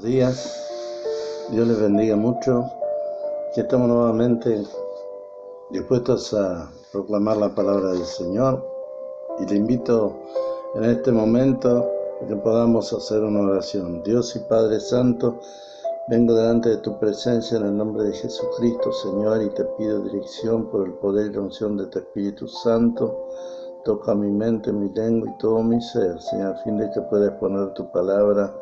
Días, Dios les bendiga mucho. Aquí estamos nuevamente dispuestos a proclamar la palabra del Señor y le invito en este momento a que podamos hacer una oración. Dios y Padre Santo, vengo delante de tu presencia en el nombre de Jesucristo, Señor, y te pido dirección por el poder y la unción de tu Espíritu Santo. Toca mi mente, mi lengua y todo mi ser, Señor, a fin de que pueda exponer tu palabra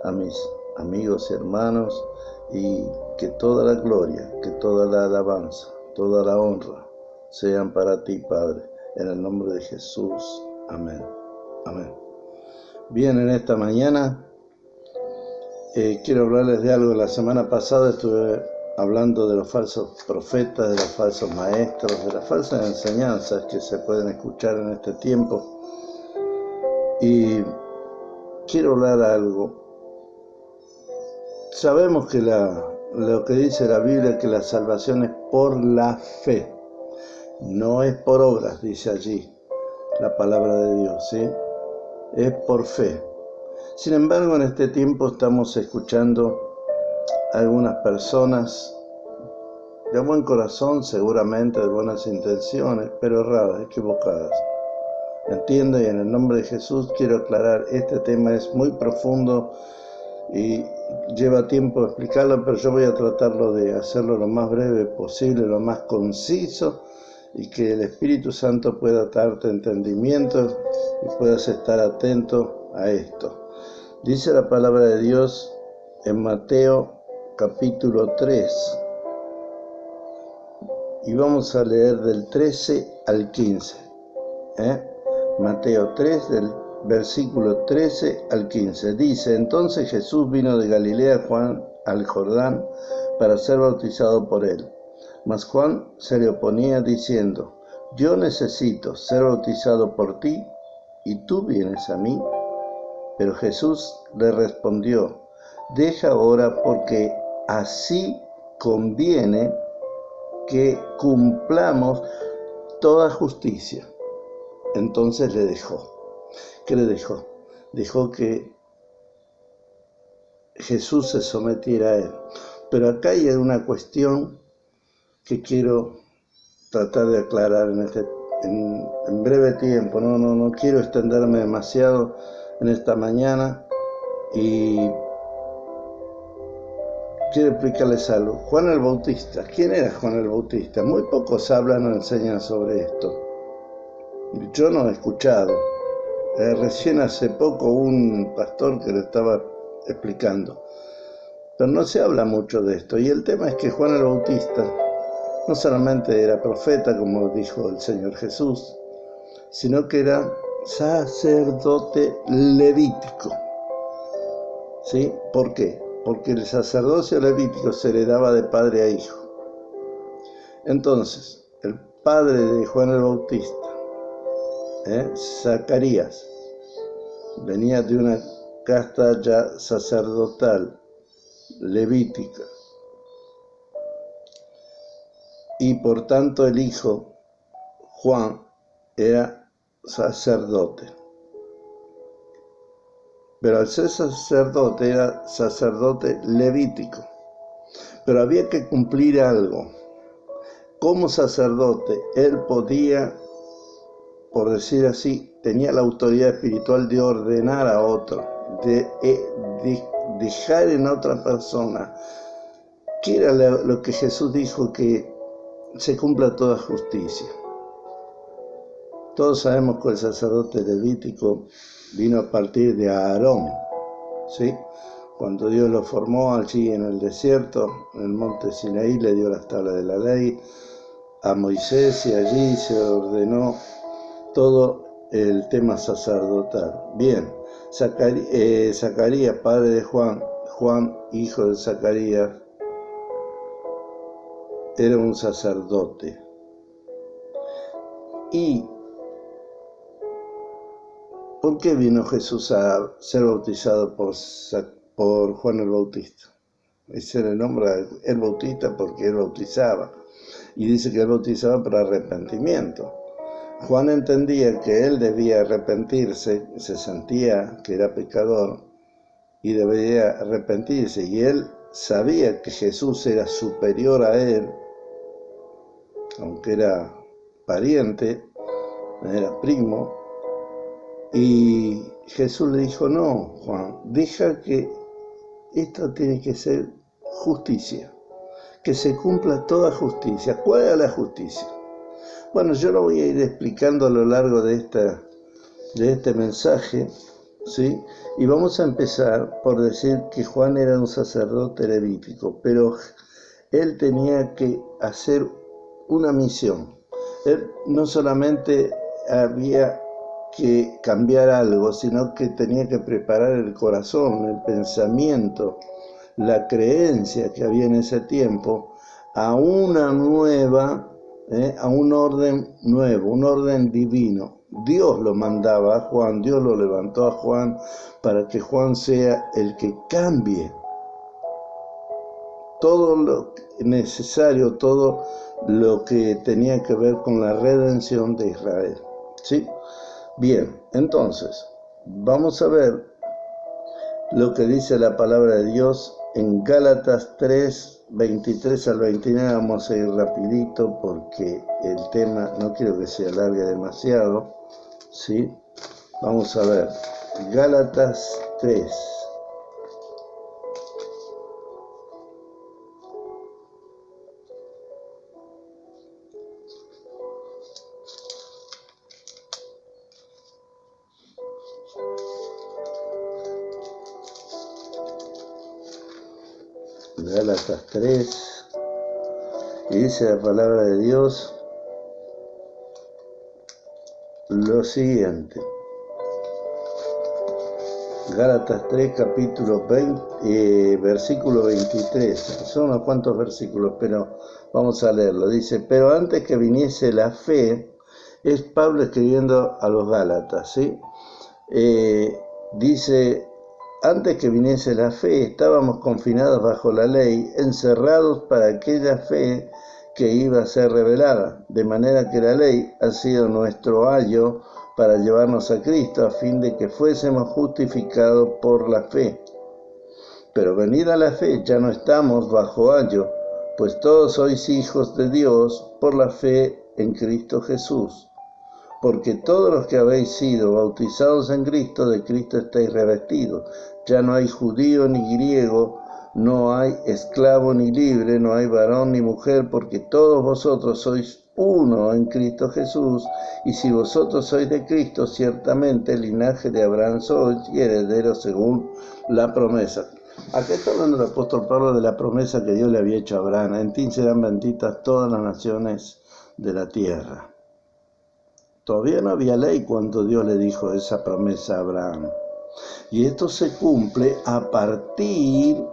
a mis amigos y hermanos, y que toda la gloria, que toda la alabanza, toda la honra sean para ti, Padre, en el nombre de Jesús. Amén. Amén. Bien, en esta mañana quiero hablarles de algo. La semana pasada estuve hablando de los falsos profetas, de los falsos maestros, de las falsas enseñanzas que se pueden escuchar en este tiempo. Y quiero hablar algo. Sabemos que lo que dice la Biblia es que la salvación es por la fe, no es por obras, dice allí la palabra de Dios, ¿sí? Es por fe. Sin embargo, en este tiempo estamos escuchando a algunas personas de buen corazón, seguramente de buenas intenciones, pero erradas, equivocadas. Entiendo, y en el nombre de Jesús quiero aclarar, este tema es muy profundo y lleva tiempo explicarlo, pero yo voy a tratarlo de hacerlo lo más breve posible, lo más conciso, y que el Espíritu Santo pueda darte entendimiento y puedas estar atento a esto. Dice la palabra de Dios en Mateo capítulo 3, y vamos a leer del 13 al 15. Mateo 3, del versículo 13 al 15. Dice: Entonces Jesús vino de Galilea al Jordán para ser bautizado por él. Mas Juan se le oponía diciendo: Yo necesito ser bautizado por ti, ¿y tú vienes a mí? Pero Jesús le respondió: Deja ahora, porque así conviene que cumplamos toda justicia. Entonces le dejó. ¿Qué le dejó? Dejó que Jesús se sometiera a él. Pero acá hay una cuestión que quiero tratar de aclarar en breve tiempo. No quiero extenderme demasiado en esta mañana, y quiero explicarles algo. Juan el Bautista. ¿Quién era Juan el Bautista? Muy pocos hablan o enseñan sobre esto. Yo no he escuchado. Recién hace poco un pastor que lo estaba explicando. Pero no se habla mucho de esto. Y el tema es que Juan el Bautista no solamente era profeta, como dijo el Señor Jesús, sino que era sacerdote levítico. ¿Sí? ¿Por qué? Porque el sacerdocio levítico se heredaba de padre a hijo. Entonces, el padre de Juan el Bautista, Zacarías, venía de una casta ya sacerdotal, levítica, y por tanto el hijo, Juan, era sacerdote. Pero al ser sacerdote, era sacerdote levítico. Pero había que cumplir algo. Como sacerdote, él podía, por decir así, tenía la autoridad espiritual de ordenar a otro, de dejar en otra persona. ¿Qué era lo que Jesús dijo? Que se cumpla toda justicia. Todos sabemos que el sacerdote levítico vino a partir de Aarón, ¿sí? Cuando Dios lo formó allí en el desierto, en el monte Sinaí, le dio las tablas de la ley a Moisés, y allí se ordenó todo el tema sacerdotal. Bien, Zacarías, padre de Juan, hijo de Zacarías, era un sacerdote. ¿Y por qué vino Jesús a ser bautizado por Juan el Bautista? Ese era el nombre, el Bautista, porque él bautizaba. Y dice que él bautizaba para arrepentimiento. Juan entendía que él debía arrepentirse, se sentía que era pecador, y debería arrepentirse. Y él sabía que Jesús era superior a él, aunque era pariente, era primo. Y Jesús le dijo: no, Juan, deja que esto tiene que ser justicia, que se cumpla toda justicia. ¿Cuál era la justicia? Bueno, yo lo voy a ir explicando a lo largo de este mensaje, ¿sí? Y vamos a empezar por decir que Juan era un sacerdote levítico, pero él tenía que hacer una misión. Él no solamente había que cambiar algo, sino que tenía que preparar el corazón, el pensamiento, la creencia que había en ese tiempo a una nueva, a un orden nuevo, un orden divino. Dios lo mandaba a Juan, Dios lo levantó a Juan para que Juan sea el que cambie todo lo necesario, todo lo que tenía que ver con la redención de Israel. ¿Sí? Bien, entonces, vamos a ver lo que dice la palabra de Dios en Gálatas 3, 23 al 29. Vamos a ir rapidito porque el tema no quiero que se alargue demasiado, ¿sí? Vamos a ver, Gálatas 3. Gálatas 3, y dice la palabra de Dios lo siguiente. Gálatas 3, capítulo 20, versículo 23. Son unos cuantos versículos, pero vamos a leerlo. Dice: pero antes que viniese la fe, es Pablo escribiendo a los Gálatas, ¿sí? Dice: antes que viniese la fe, estábamos confinados bajo la ley, encerrados para aquella fe que iba a ser revelada, de manera que la ley ha sido nuestro ayo para llevarnos a Cristo, a fin de que fuésemos justificados por la fe. Pero venida la fe, ya no estamos bajo ayo, pues todos sois hijos de Dios por la fe en Cristo Jesús. Porque todos los que habéis sido bautizados en Cristo, de Cristo estáis revestidos. Ya no hay judío ni griego, no hay esclavo ni libre, no hay varón ni mujer, porque todos vosotros sois uno en Cristo Jesús. Y si vosotros sois de Cristo, ciertamente el linaje de Abraham sois y herederos según la promesa. Aquí está hablando el apóstol Pablo de la promesa que Dios le había hecho a Abraham: en ti serán benditas todas las naciones de la tierra. Todavía no había ley cuando Dios le dijo esa promesa a Abraham. Y esto se cumple a partir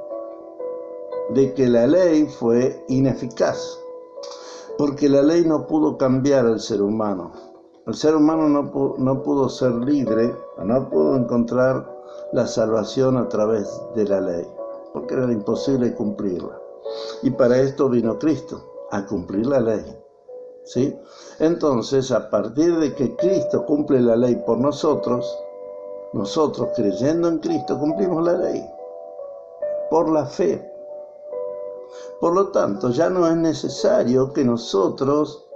de que la ley fue ineficaz. Porque la ley no pudo cambiar al ser humano. El ser humano no pudo ser libre, no pudo encontrar la salvación a través de la ley, porque era imposible cumplirla. Y para esto vino Cristo, a cumplir la ley. ¿Sí? Entonces, a partir de que Cristo cumple la ley por nosotros creyendo en Cristo cumplimos la ley por la fe. Por lo tanto, ya no es necesario que nosotros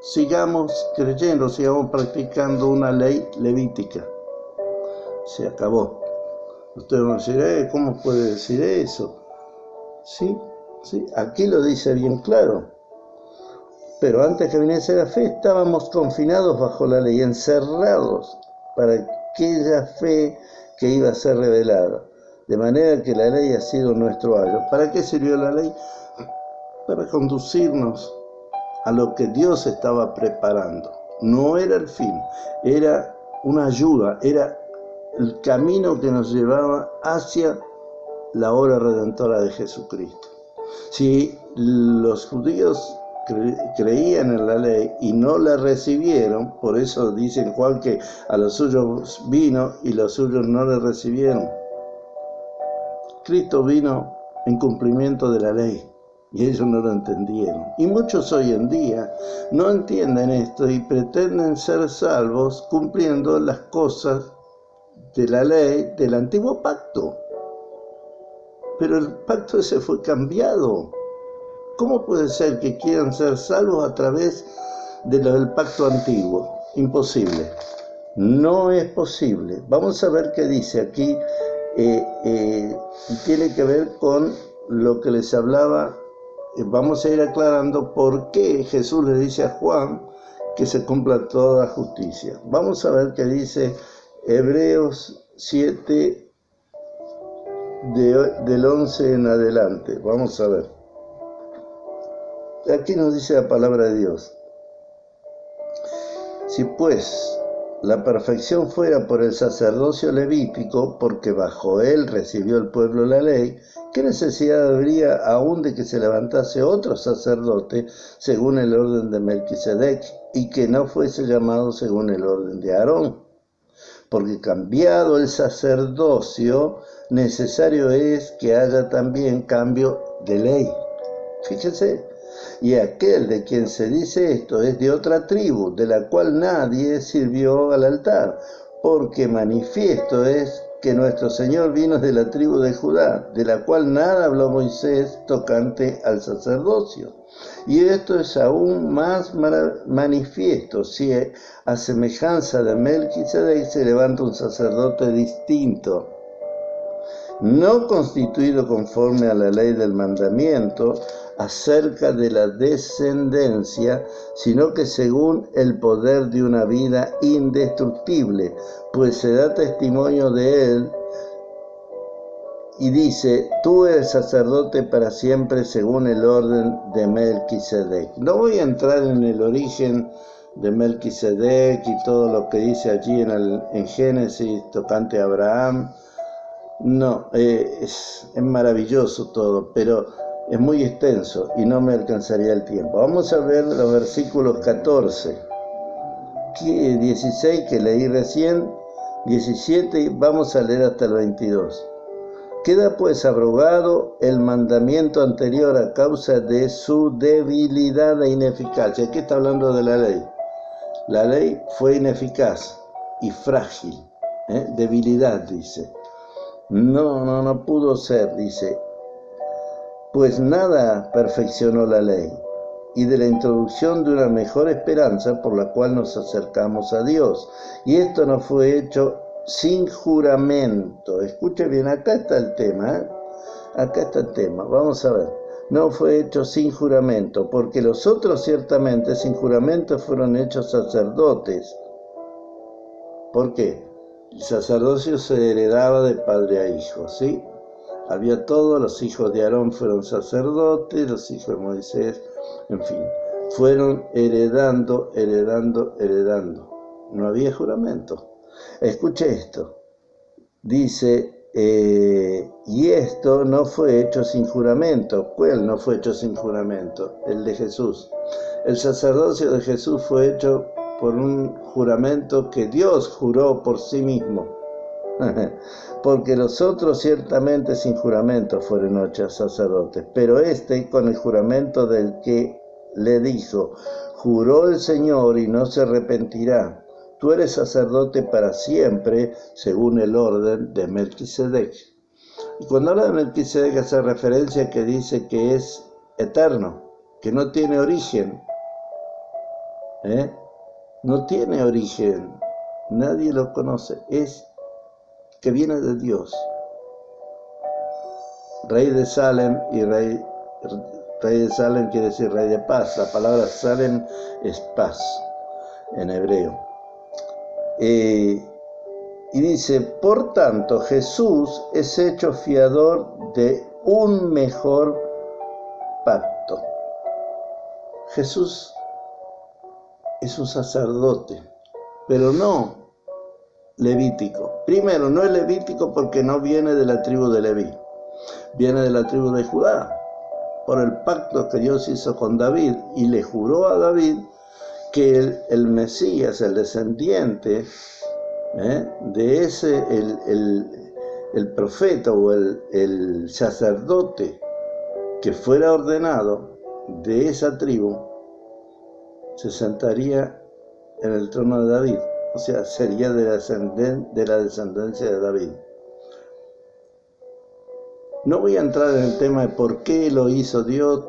sigamos creyendo, sigamos practicando una ley levítica. Se acabó. Ustedes van a decir: ¿cómo puede decir eso? Sí, aquí lo dice bien claro. Pero antes que viniese la fe, estábamos confinados bajo la ley, encerrados para aquella fe que iba a ser revelada. De manera que la ley ha sido nuestro ayo. ¿Para qué sirvió la ley? Para conducirnos a lo que Dios estaba preparando. No era el fin, era una ayuda, era el camino que nos llevaba hacia la obra redentora de Jesucristo. Si los judíos creían en la ley y no la recibieron, por eso dice Juan que a los suyos vino y los suyos no le recibieron. Cristo vino en cumplimiento de la ley y ellos no lo entendieron. Y muchos hoy en día no entienden esto y pretenden ser salvos cumpliendo las cosas de la ley del antiguo pacto. Pero el pacto ese fue cambiado. ¿Cómo puede ser que quieran ser salvos a través del pacto antiguo? Imposible. No es posible. Vamos a ver qué dice aquí. Tiene que ver con lo que les hablaba. Vamos a ir aclarando por qué Jesús le dice a Juan que se cumpla toda justicia. Vamos a ver qué dice Hebreos 7, del 11 en adelante. Vamos a ver. Aquí nos dice la palabra de Dios. Si pues la perfección fuera por el sacerdocio levítico, porque bajo él recibió el pueblo la ley, ¿qué necesidad habría aún de que se levantase otro sacerdote según el orden de Melquisedec y que no fuese llamado según el orden de Aarón? Porque cambiado el sacerdocio, necesario es que haya también cambio de ley. Fíjese. Y aquel de quien se dice esto es de otra tribu, de la cual nadie sirvió al altar, porque manifiesto es que nuestro Señor vino de la tribu de Judá, de la cual nada habló Moisés tocante al sacerdocio. Y esto es aún más manifiesto si a semejanza de Melquisedec se levanta un sacerdote distinto, no constituido conforme a la ley del mandamiento acerca de la descendencia, sino que según el poder de una vida indestructible, pues se da testimonio de él y dice: tú eres sacerdote para siempre según el orden de Melquisedec. No voy a entrar en el origen de Melquisedec y todo lo que dice allí en Génesis tocante a Abraham. No, es maravilloso todo, pero es muy extenso y no me alcanzaría el tiempo. Vamos a ver los versículos 14, 16 que leí recién, 17 y vamos a leer hasta el 22. Queda pues abrogado el mandamiento anterior a causa de su debilidad e ineficacia. Aquí está hablando de la ley. La ley fue ineficaz y frágil, debilidad, dice. No pudo ser, dice, pues nada perfeccionó la ley, y de la introducción de una mejor esperanza por la cual nos acercamos a Dios. Y esto no fue hecho sin juramento. Escuche bien, acá está el tema, acá está el tema, vamos a ver. No fue hecho sin juramento, porque los otros ciertamente sin juramento fueron hechos sacerdotes. ¿Por qué? El sacerdocio se heredaba de padre a hijo, ¿sí? Había todos, los hijos de Aarón fueron sacerdotes, los hijos de Moisés, en fin, fueron heredando. No había juramento. Escuche esto. Dice, y esto no fue hecho sin juramento. ¿Cuál no fue hecho sin juramento? El de Jesús. El sacerdocio de Jesús fue hecho por un juramento que Dios juró por sí mismo. Porque los otros ciertamente sin juramento fueron hechos sacerdotes, pero este con el juramento del que le dijo: juró el Señor y no se arrepentirá, tú eres sacerdote para siempre según el orden de Melquisedec. Y cuando habla de Melquisedec hace referencia a que dice que es eterno, que no tiene origen, no tiene origen, nadie lo conoce, es que viene de Dios. Rey de Salem, y rey de Salem quiere decir rey de paz. La palabra Salem es paz en hebreo. Y dice, por tanto, Jesús es hecho fiador de un mejor pacto. Jesús es un sacerdote, pero no levítico. Primero, no es levítico porque no viene de la tribu de Leví, viene de la tribu de Judá, por el pacto que Dios hizo con David, y le juró a David que el Mesías, el descendiente de ese, el profeta o el sacerdote que fuera ordenado de esa tribu, se sentaría en el trono de David. O sea, sería de la descendencia de David. No voy a entrar en el tema de por qué lo hizo Dios,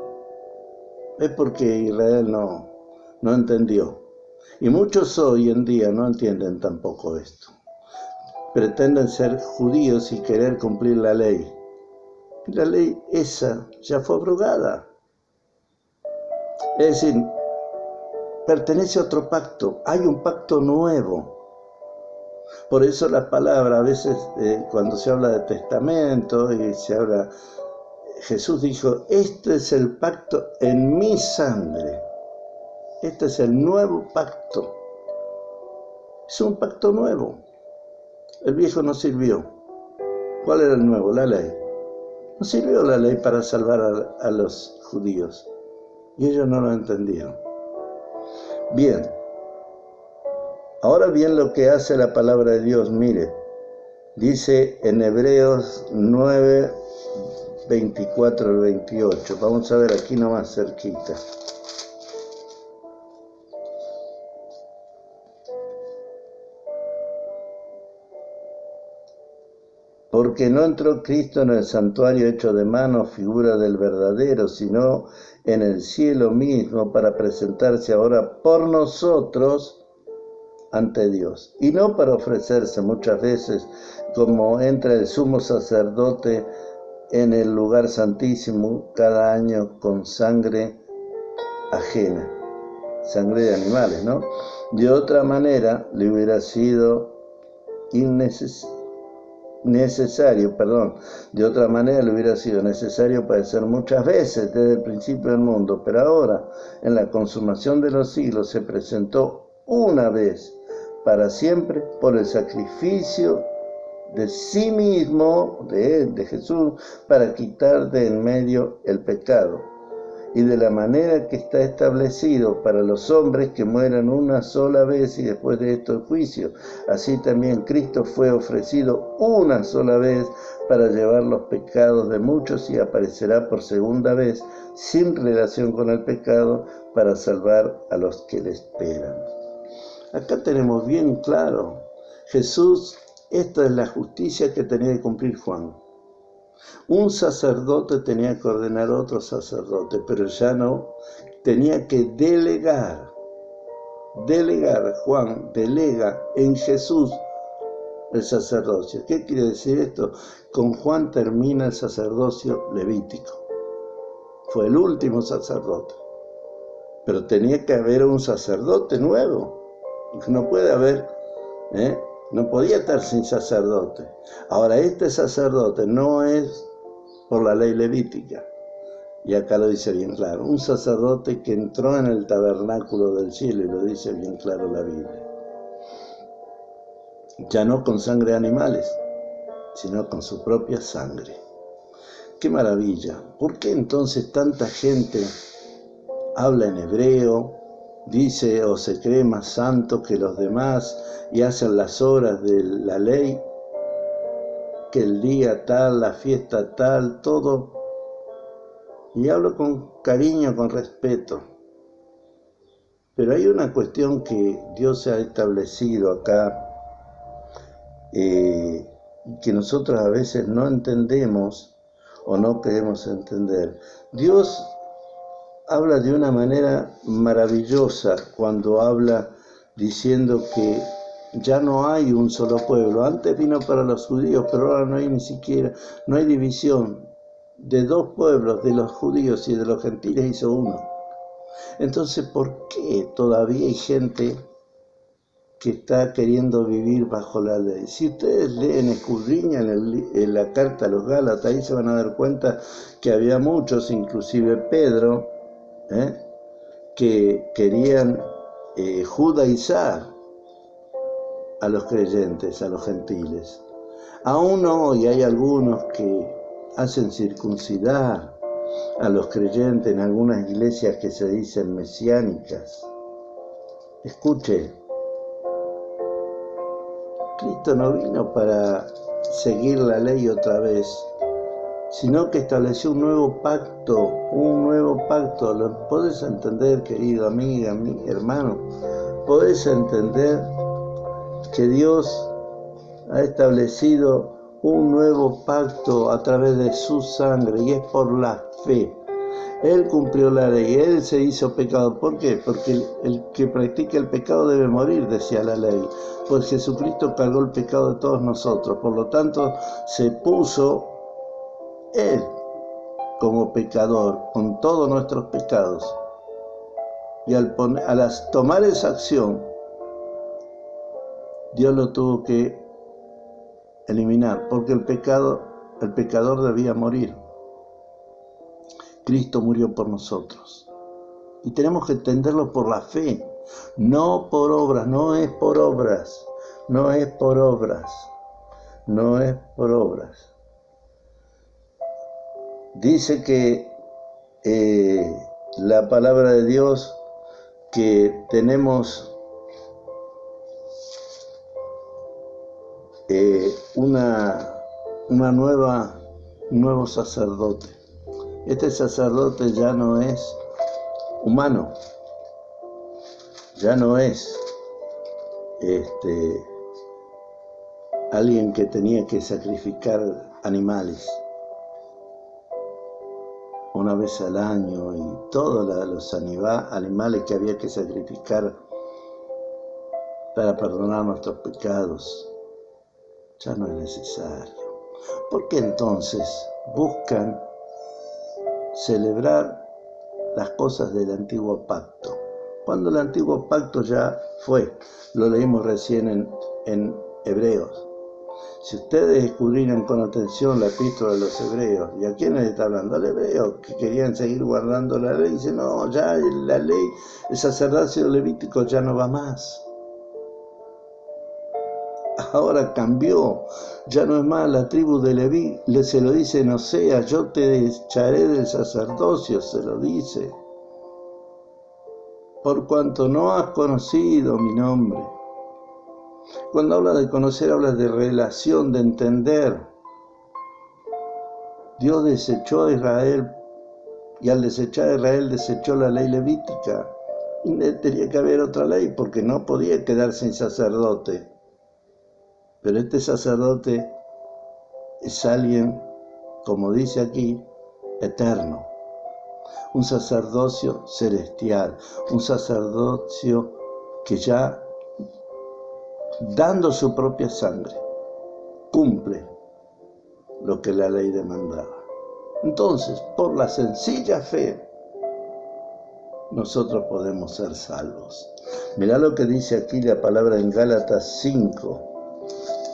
es porque Israel no entendió. Y muchos hoy en día no entienden tampoco esto. Pretenden ser judíos y querer cumplir la ley. La ley esa ya fue abrogada. Es decir, pertenece a otro pacto. Hay un pacto nuevo. Por eso la palabra, a veces cuando se habla de testamento y se habla, Jesús dijo, este es el pacto en mi sangre. Este es el nuevo pacto. Es un pacto nuevo. El viejo no sirvió. ¿Cuál era el nuevo? La ley. No sirvió la ley para salvar a los judíos. Y ellos no lo entendieron. Bien. Ahora bien lo que hace la palabra de Dios, mire. Dice en Hebreos 9, 24 al 28. Vamos a ver aquí nomás cerquita. Porque no entró Cristo en el santuario hecho de mano, figura del verdadero, sino en el cielo mismo para presentarse ahora por nosotros ante Dios. Y no para ofrecerse muchas veces como entra el sumo sacerdote en el lugar santísimo cada año con sangre ajena, sangre de animales, ¿no? De otra manera le hubiera sido de otra manera le hubiera sido necesario padecer muchas veces desde el principio del mundo, pero ahora, en la consumación de los siglos, se presentó una vez para siempre por el sacrificio de sí mismo, de él, de Jesús, para quitar de en medio el pecado. Y de la manera que está establecido para los hombres que mueran una sola vez y después de esto el juicio. Así también Cristo fue ofrecido una sola vez para llevar los pecados de muchos y aparecerá por segunda vez sin relación con el pecado para salvar a los que le esperan. Acá tenemos bien claro, Jesús, esta es la justicia que tenía que cumplir Juan. Un sacerdote tenía que ordenar a otro sacerdote, pero ya no, tenía que delegar. Juan delega en Jesús el sacerdocio. ¿Qué quiere decir esto? Con Juan termina el sacerdocio levítico. Fue el último sacerdote. Pero tenía que haber un sacerdote nuevo. No puede haber, no podía estar sin sacerdote. Ahora, este sacerdote no es por la ley levítica. Y acá lo dice bien claro. Un sacerdote que entró en el tabernáculo del cielo, y lo dice bien claro la Biblia. Ya no con sangre de animales, sino con su propia sangre. ¡Qué maravilla! ¿Por qué entonces tanta gente habla en hebreo, dice o se cree más santo que los demás y hacen las obras de la ley, que el día tal, la fiesta tal, todo? Y hablo con cariño, con respeto. Pero hay una cuestión que Dios ha establecido acá, que nosotros a veces no entendemos o no queremos entender. Dios habla de una manera maravillosa cuando habla diciendo que ya no hay un solo pueblo. Antes vino para los judíos, pero ahora no hay división. De dos pueblos, de los judíos y de los gentiles hizo uno. Entonces, ¿por qué todavía hay gente que está queriendo vivir bajo la ley? Si ustedes leen, escudriñan en la carta a los Gálatas, ahí se van a dar cuenta que había muchos, inclusive Pedro, que querían judaizar a los creyentes, a los gentiles. Aún hoy hay algunos que hacen circuncidar a los creyentes en algunas iglesias que se dicen mesiánicas. Escuche, Cristo no vino para seguir la ley otra vez, sino que estableció un nuevo pacto. ¿Lo podés entender, querido amiga, mi hermano? ¿Podés entender que Dios ha establecido un nuevo pacto a través de su sangre, y es por la fe. Él cumplió la ley, Él se hizo pecado. ¿Por qué? Porque el que practica el pecado debe morir, decía la ley. Pues Jesucristo cargó el pecado de todos nosotros. Por lo tanto, se puso Él como pecador, con todos nuestros pecados. Y al tomar esa acción, Dios lo tuvo que eliminar, porque el pecador debía morir. Cristo murió por nosotros. Y tenemos que entenderlo por la fe, no por obras, no es por obras, no es por obras, no es por obras. Dice que la palabra de Dios que tenemos un nuevo sacerdote. Este sacerdote ya no es humano, ya no es alguien que tenía que sacrificar animales una vez al año y todos los animales que había que sacrificar para perdonar nuestros pecados. Ya no es necesario. ¿Por qué entonces buscan celebrar las cosas del antiguo pacto? Cuando el antiguo pacto ya fue, lo leímos recién en Hebreos. Si ustedes escudriñan con atención la epístola de los Hebreos, ¿y a quiénes está hablando? Al hebreo, que querían seguir guardando la ley. Dice, no, ya la ley, el sacerdocio levítico ya no va más. Ahora cambió, ya no es más la tribu de Leví, se lo dice en Oseas, yo te echaré del sacerdocio, se lo dice, por cuanto no has conocido mi nombre. Cuando habla de conocer, habla de relación, de entender. Dios desechó a Israel, y al desechar a Israel desechó la ley levítica. Y tenía que haber otra ley, porque no podía quedar sin sacerdote. Pero este sacerdote es alguien, como dice aquí, eterno. Un sacerdocio celestial, un sacerdocio que ya, dando su propia sangre, cumple lo que la ley demandaba. Entonces, por la sencilla fe, nosotros podemos ser salvos. Mirá lo que dice aquí la palabra en Gálatas 5.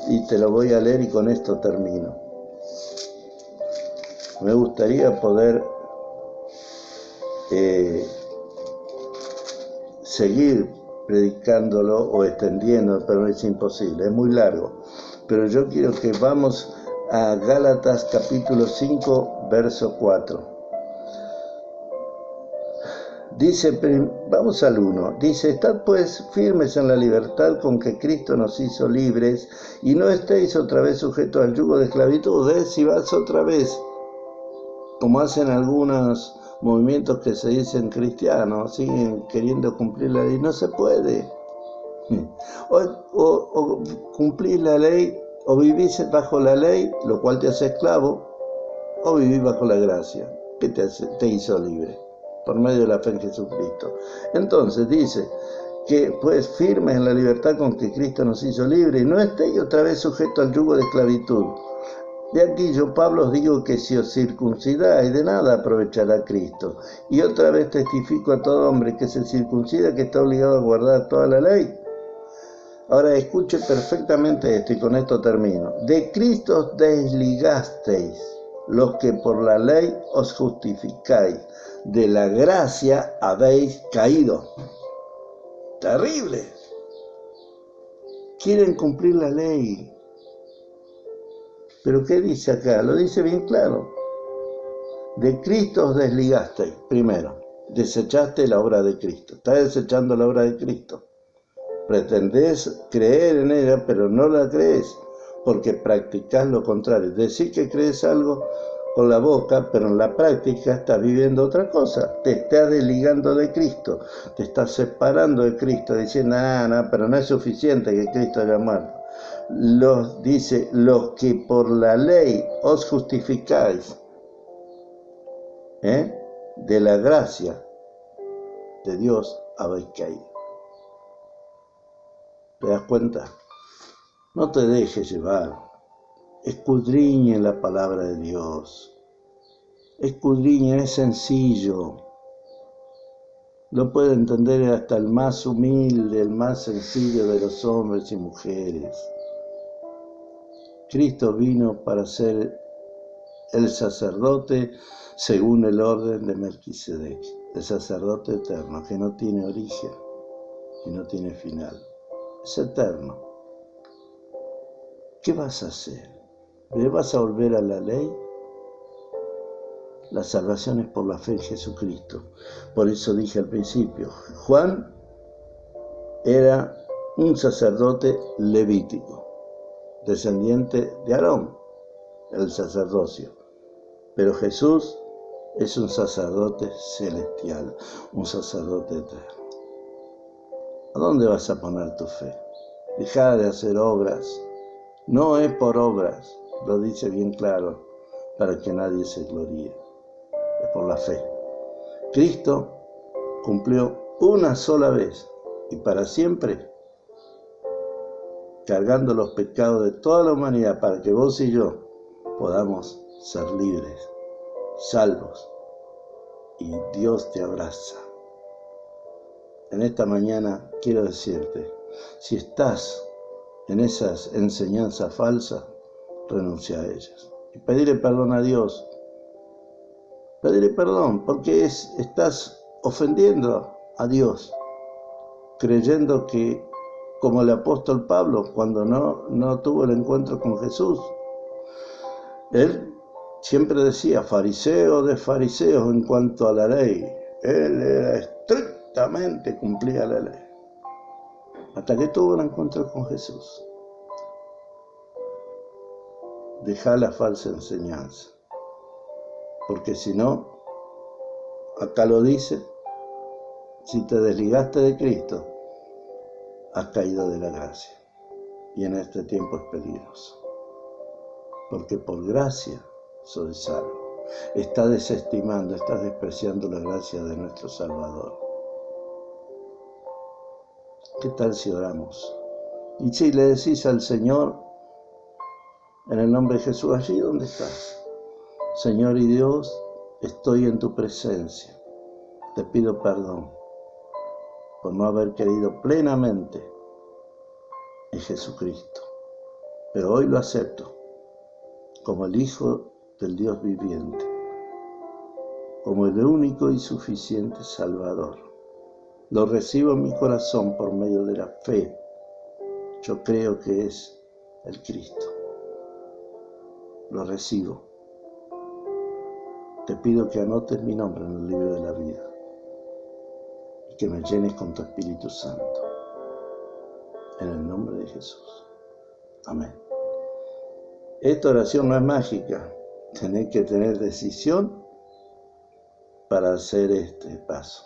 Y te lo voy a leer y con esto termino. Me gustaría poder seguir predicándolo o extendiendo, pero es imposible, es muy largo. Pero yo quiero que vamos a Gálatas capítulo 5, verso 4. Dice, vamos al 1, dice, estad pues firmes en la libertad con que Cristo nos hizo libres, y no estéis otra vez sujetos al yugo de esclavitud. ¿Ves? Si vas otra vez, como hacen algunos movimientos que se dicen cristianos, siguen queriendo cumplir la ley, no se puede. O cumplís la ley, o vivís bajo la ley, lo cual te hace esclavo, o vivís bajo la gracia, que te hizo libre por medio de la fe en Jesucristo. Entonces dice que pues firmes en la libertad con que Cristo nos hizo libres, y no estéis otra vez sujetos al yugo de esclavitud. De aquí yo, Pablo, os digo que si os circuncidáis, de nada aprovechará Cristo. Y otra vez testifico a todo hombre que se circuncida, que está obligado a guardar toda la ley. Ahora escuche perfectamente esto, y con esto termino. De Cristo os desligasteis, los que por la ley os justificáis, de la gracia habéis caído. Terrible. Quieren cumplir la ley. Pero ¿qué dice acá? Lo dice bien claro. De Cristo os desligasteis, primero. Desechaste la obra de Cristo. Estás desechando la obra de Cristo. Pretendés creer en ella, pero no la crees, porque practicás lo contrario. Decís que crees algo con la boca, pero en la práctica estás viviendo otra cosa. Te estás desligando de Cristo, te estás separando de Cristo, diciendo, no, pero no es suficiente que Cristo haya muerto. Dice, los que por la ley os justificáis, de la gracia de Dios habéis caído. ¿Te das cuenta? No te dejes llevar. Escudriñe la palabra de Dios. Escudriñe, es sencillo. Lo puede entender hasta el más humilde, el más sencillo de los hombres y mujeres. Cristo vino para ser el sacerdote según el orden de Melquisedec, el sacerdote eterno, que no tiene origen y no tiene final. Es eterno. ¿Qué vas a hacer? ¿Le vas a volver a la ley? La salvación es por la fe en Jesucristo. Por eso dije al principio, Juan era un sacerdote levítico, descendiente de Aarón, el sacerdocio. Pero Jesús es un sacerdote celestial, un sacerdote eterno. ¿A dónde vas a poner tu fe? Deja de hacer obras. No es por obras, lo dice bien claro, para que nadie se gloríe. Es por la fe. Cristo cumplió una sola vez y para siempre, cargando los pecados de toda la humanidad para que vos y yo podamos ser libres, salvos, y Dios te abraza. En esta mañana quiero decirte, si estás en esas enseñanzas falsas, renuncia a ellas y pedirle perdón a Dios. Pedirle perdón porque estás ofendiendo a Dios, creyendo que, como el apóstol Pablo, cuando no tuvo el encuentro con Jesús, él siempre decía, fariseo de fariseos en cuanto a la ley. Él era estrictamente, cumplía la ley. Hasta que tuvo un encuentro con Jesús. Deja la falsa enseñanza. Porque si no, acá lo dice, si te desligaste de Cristo, has caído de la gracia. Y en este tiempo es peligroso. Porque por gracia sois salvo. Estás desestimando, estás despreciando la gracia de nuestro Salvador. ¿Qué tal si oramos? Y si le decís al Señor, en el nombre de Jesús, allí donde estás, Señor y Dios, estoy en tu presencia. Te pido perdón por no haber creído plenamente en Jesucristo. Pero hoy lo acepto como el Hijo del Dios viviente, como el único y suficiente Salvador. Lo recibo en mi corazón por medio de la fe. Yo creo que es el Cristo. Lo recibo. Te pido que anotes mi nombre en el libro de la vida y que me llenes con tu Espíritu Santo. En el nombre de Jesús. Amén. Esta oración no es mágica. Tenés que tener decisión para hacer este paso.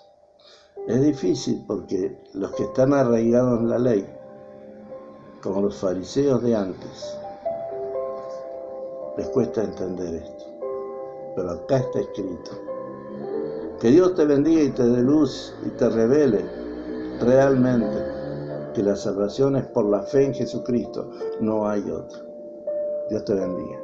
Es difícil porque los que están arraigados en la ley, como los fariseos de antes, les cuesta entender esto. Pero acá está escrito. Que Dios te bendiga y te dé luz y te revele realmente que la salvación es por la fe en Jesucristo. No hay otra. Dios te bendiga.